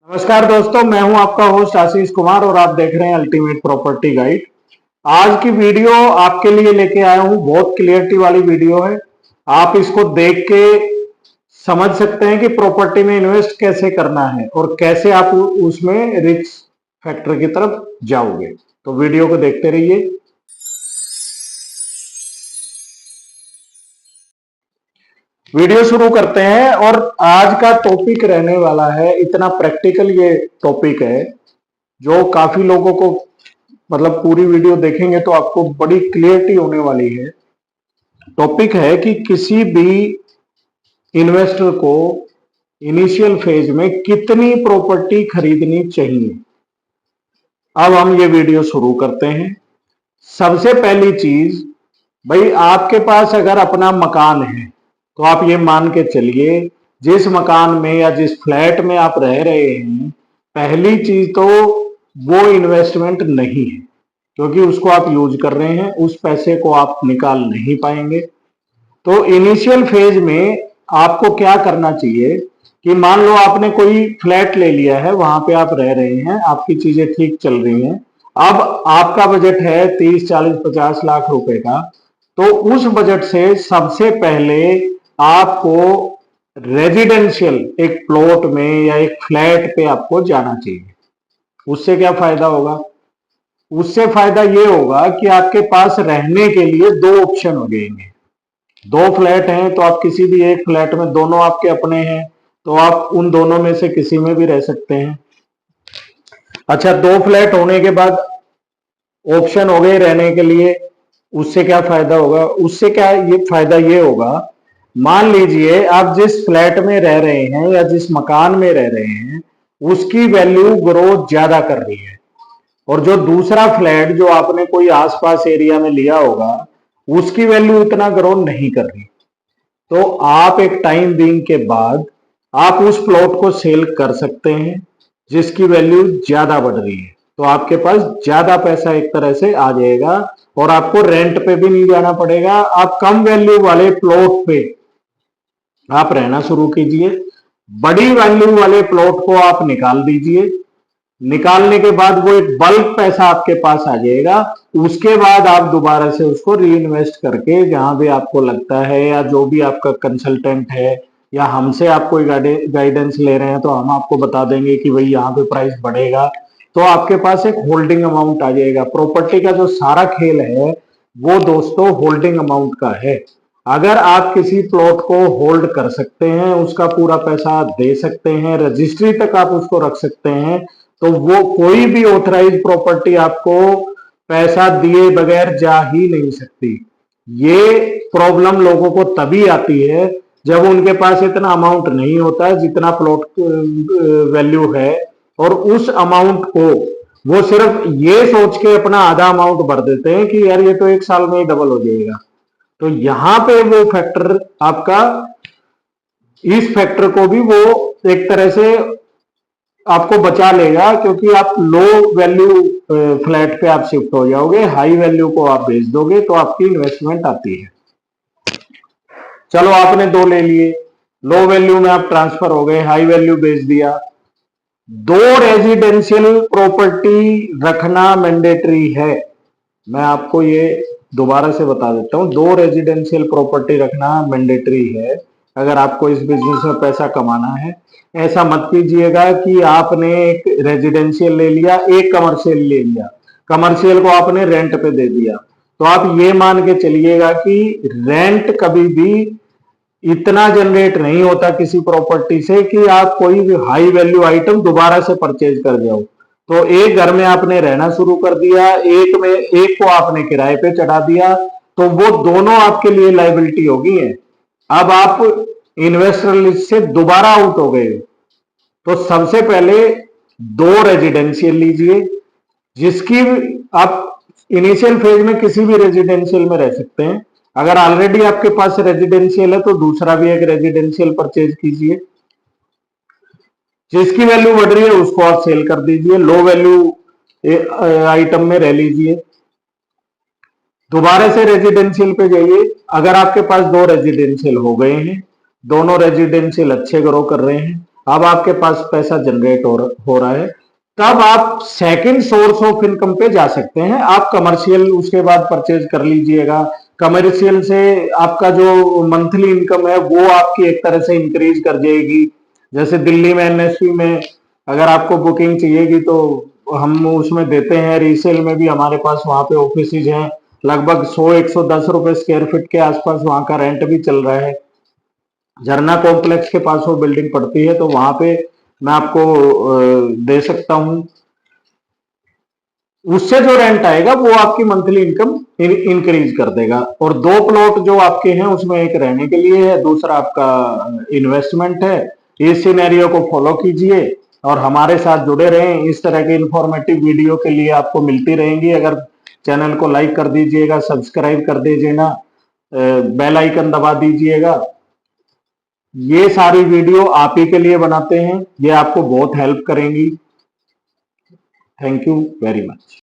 नमस्कार दोस्तों, मैं हूं आपका होस्ट आशीष कुमार और आप देख रहे हैं अल्टीमेट प्रॉपर्टी गाइड। आज की वीडियो आपके लिए लेके आया हूं। बहुत क्लियरिटी वाली वीडियो है। आप इसको देख के समझ सकते हैं कि प्रॉपर्टी में इन्वेस्ट कैसे करना है और कैसे आप उसमें रिस्क फैक्टर की तरफ जाओगे। तो वीडियो को देखते रहिए। वीडियो शुरू करते हैं और आज का टॉपिक रहने वाला है, इतना प्रैक्टिकल ये टॉपिक है जो काफी लोगों को मतलब पूरी वीडियो देखेंगे तो आपको बड़ी क्लियरिटी होने वाली है। टॉपिक है कि किसी भी इन्वेस्टर को इनिशियल फेज में कितनी प्रॉपर्टी खरीदनी चाहिए। अब हम ये वीडियो शुरू करते हैं। सबसे पहली चीज, भाई आपके पास अगर अपना मकान है तो आप ये मान के चलिए जिस मकान में या जिस फ्लैट में आप रह रहे हैं, पहली चीज तो वो इन्वेस्टमेंट नहीं है, क्योंकि उसको आप यूज कर रहे हैं, उस पैसे को आप निकाल नहीं पाएंगे। तो इनिशियल फेज में आपको क्या करना चाहिए कि मान लो आपने कोई फ्लैट ले लिया है, वहां पे आप रह रहे हैं, आपकी चीजें ठीक चल रही हैं। अब आपका बजट है 30, 40, 50 लाख रुपए का। तो उस बजट से सबसे पहले आपको रेजिडेंशियल एक प्लॉट में या एक फ्लैट पे आपको जाना चाहिए। उससे क्या फायदा होगा? उससे फायदा ये होगा कि आपके पास रहने के लिए दो ऑप्शन हो जाएंगे। दो फ्लैट हैं तो आप किसी भी एक फ्लैट में, दोनों आपके अपने हैं तो आप उन दोनों में से किसी में भी रह सकते हैं। अच्छा, दो फ्लैट होने के बाद ऑप्शन हो गए रहने के लिए। उससे क्या फायदा होगा? उससे क्या ये फायदा ये होगा, मान लीजिए आप जिस फ्लैट में रह रहे हैं या जिस मकान में रह रहे हैं उसकी वैल्यू ग्रोथ ज्यादा कर रही है, और जो दूसरा फ्लैट जो आपने कोई आसपास एरिया में लिया होगा उसकी वैल्यू इतना ग्रो नहीं कर रही। तो आप एक टाइम बीइंग के बाद आप उस प्लॉट को सेल कर सकते हैं जिसकी वैल्यू ज्यादा बढ़ रही है। तो आपके पास ज्यादा पैसा एक तरह से आ जाएगा और आपको रेंट पे भी नहीं जाना पड़ेगा। आप कम वैल्यू वाले प्लॉट पे आप रहना शुरू कीजिए, बड़ी वैल्यू वाले प्लॉट को आप निकाल दीजिए। निकालने के बाद वो एक बल्क पैसा आपके पास आ जाएगा। उसके बाद आप दोबारा से उसको री इन्वेस्ट करके जहां भी आपको लगता है, या जो भी आपका कंसल्टेंट है या हमसे आप कोई गाइडेंस ले रहे हैं तो हम आपको बता देंगे कि भाई यहाँ पे प्राइस बढ़ेगा, तो आपके पास एक होल्डिंग अमाउंट आ जाएगा। प्रॉपर्टी का जो सारा खेल है वो दोस्तों होल्डिंग अमाउंट का है। अगर आप किसी प्लॉट को होल्ड कर सकते हैं, उसका पूरा पैसा दे सकते हैं, रजिस्ट्री तक आप उसको रख सकते हैं, तो वो कोई भी ऑथराइज प्रॉपर्टी आपको पैसा दिए बगैर जा ही नहीं सकती। ये प्रॉब्लम लोगों को तभी आती है जब उनके पास इतना अमाउंट नहीं होता है जितना प्लॉट वैल्यू है, और उस अमाउंट को वो सिर्फ ये सोच के अपना आधा अमाउंट भर देते हैं कि यार ये तो एक साल में ही डबल हो जाएगा। तो यहां पे वो फैक्टर आपका, इस फैक्टर को भी वो एक तरह से आपको बचा लेगा, क्योंकि आप लो वैल्यू फ्लैट पे आप शिफ्ट हो जाओगे, हाई वैल्यू को आप बेच दोगे तो आपकी इन्वेस्टमेंट आती है। चलो आपने दो ले लिए, लो वैल्यू में आप ट्रांसफर हो गए, हाई वैल्यू बेच दिया। दो रेजिडेंशियल प्रॉपर्टी रखना मैंडेटरी है। मैं आपको ये दोबारा से बता देता हूं, दो रेजिडेंशियल प्रॉपर्टी रखना मैंडेटरी है अगर आपको इस बिजनेस में पैसा कमाना है। ऐसा मत कीजिएगा कि आपने एक रेजिडेंशियल ले लिया, एक कमर्शियल ले लिया, कमर्शियल को आपने रेंट पे दे दिया, तो आप ये मान के चलिएगा कि रेंट कभी भी इतना जनरेट नहीं होता किसी प्रॉपर्टी से कि आप कोई भी हाई वैल्यू आइटम दोबारा से परचेज कर जाओ। तो एक घर में आपने रहना शुरू कर दिया, एक को आपने किराए पे चढ़ा दिया, तो वो दोनों आपके लिए लाइबिलिटी होगी है। अब आप इन्वेस्टर लिस्ट से दोबारा आउट हो गए। तो सबसे पहले दो रेजिडेंशियल लीजिए, जिसकी आप इनिशियल फेज में किसी भी रेजिडेंशियल में रह सकते हैं। अगर ऑलरेडी आपके पास रेजिडेंशियल है तो दूसरा भी एक रेजिडेंशियल परचेज कीजिए, जिसकी वैल्यू बढ़ रही है उसको आप सेल कर दीजिए, लो वैल्यू आइटम में रह लीजिए। दोबारा से रेजिडेंशियल पे जाइए। अगर आपके पास दो रेजिडेंशियल हो गए हैं, दोनों रेजिडेंशियल अच्छे ग्रो कर रहे हैं, अब आपके पास पैसा जनरेट हो रहा है, तब आप सेकंड सोर्स ऑफ इनकम पे जा सकते हैं। आप कमर्शियल उसके बाद परचेज कर लीजिएगा। कमर्शियल से आपका जो मंथली इनकम है वो आपकी एक तरह से इंक्रीज कर जाएगी। जैसे दिल्ली में एनएसपी में अगर आपको बुकिंग चाहिएगी तो हम उसमें देते हैं। रीसेल में भी हमारे पास वहां पे ऑफिस हैं, लगभग 100-110 रुपए स्क्वायर फीट के आसपास वहां का रेंट भी चल रहा है। झरना कॉम्प्लेक्स के पास वो बिल्डिंग पड़ती है, तो वहां पे मैं आपको दे सकता हूं। उससे जो रेंट आएगा वो आपकी मंथली इनकम इंक्रीज कर देगा। और 2 प्लॉट जो आपके हैं उसमें एक रहने के लिए है, दूसरा आपका इन्वेस्टमेंट है। इस सिनेरियो को फॉलो कीजिए और हमारे साथ जुड़े रहें। इस तरह के इंफॉर्मेटिव वीडियो के लिए आपको मिलती रहेंगी। अगर चैनल को लाइक कर दीजिएगा, सब्सक्राइब कर दीजिएगा, बेल आइकन दबा दीजिएगा। ये सारी वीडियो आप ही के लिए बनाते हैं, ये आपको बहुत हेल्प करेंगी। Thank you very much.